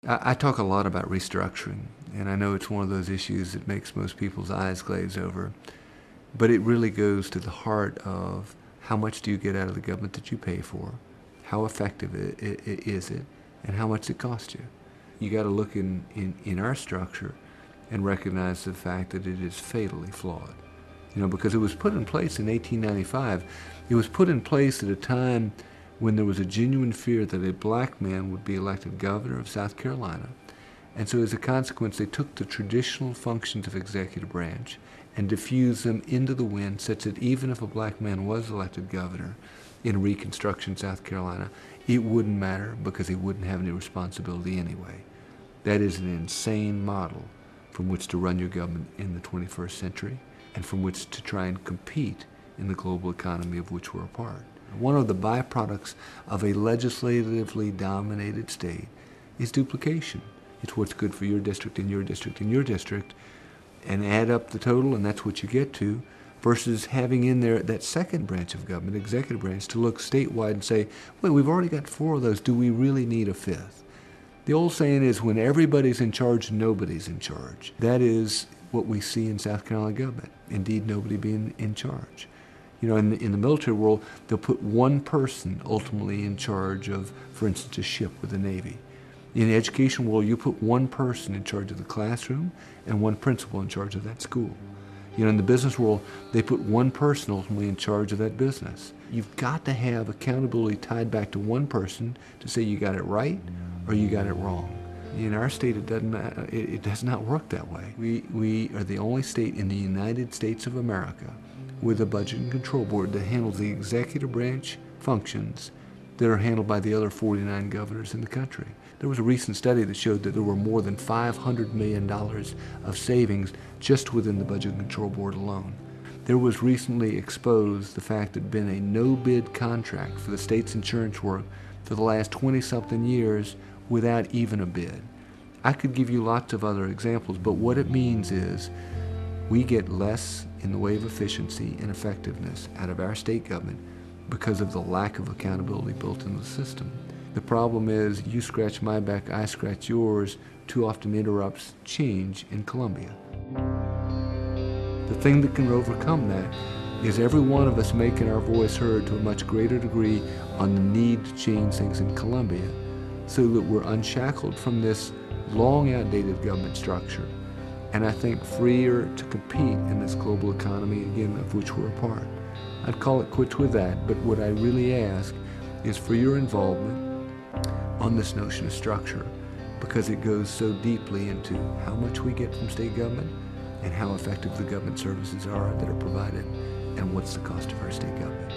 I talk a lot about restructuring, and I know it's one of those issues that makes most people's eyes glaze over, but it really goes to the heart of how much do you get out of the government that you pay for, how effective is it, and how much it costs you. You got to look in our structure and recognize the fact that it is fatally flawed. Because it was put in place in 1895. It was put in place at a time when there was a genuine fear that a black man would be elected governor of South Carolina. And so as a consequence, they took the traditional functions of executive branch and diffused them into the wind such that even if a black man was elected governor in Reconstruction, South Carolina, it wouldn't matter because he wouldn't have any responsibility anyway. That is an insane model from which to run your government in the 21st century and from which to try and compete in the global economy of which we're a part. One of the byproducts of a legislatively dominated state is duplication. It's what's good for your district and your district and your district, and add up the total, and that's what you get to, versus having in there that second branch of government, executive branch, to look statewide and say, wait, we've already got 4 of those. Do we really need a 5th? The old saying is, when everybody's in charge, nobody's in charge. That is what we see in South Carolina government. Indeed, nobody being in charge. In the military world, they'll put one person ultimately in charge of, for instance, a ship with the Navy. In the education world, you put one person in charge of the classroom and one principal in charge of that school. In the business world, they put one person ultimately in charge of that business. You've got to have accountability tied back to one person to say you got it right or you got it wrong. In our state, it does not work that way. We are the only state in the United States of America with a budget and control board that handles the executive branch functions that are handled by the other 49 governors in the country. There was a recent study that showed that there were more than $500 million of savings just within the budget and control board alone. There was recently exposed the fact that there had been a no-bid contract for the state's insurance work for the last 20-something years without even a bid. I could give you lots of other examples, but what it means is we get less in the way of efficiency and effectiveness out of our state government because of the lack of accountability built into the system. The problem is you scratch my back, I scratch yours, too often interrupts change in Columbia. The thing that can overcome that is every one of us making our voice heard to a much greater degree on the need to change things in Columbia so that we're unshackled from this long outdated government structure, and I think freer to compete in this global economy, again, of which we're a part. I'd call it quits with that, but what I really ask is for your involvement on this notion of structure, because it goes so deeply into how much we get from state government and how effective the government services are that are provided and what's the cost of our state government.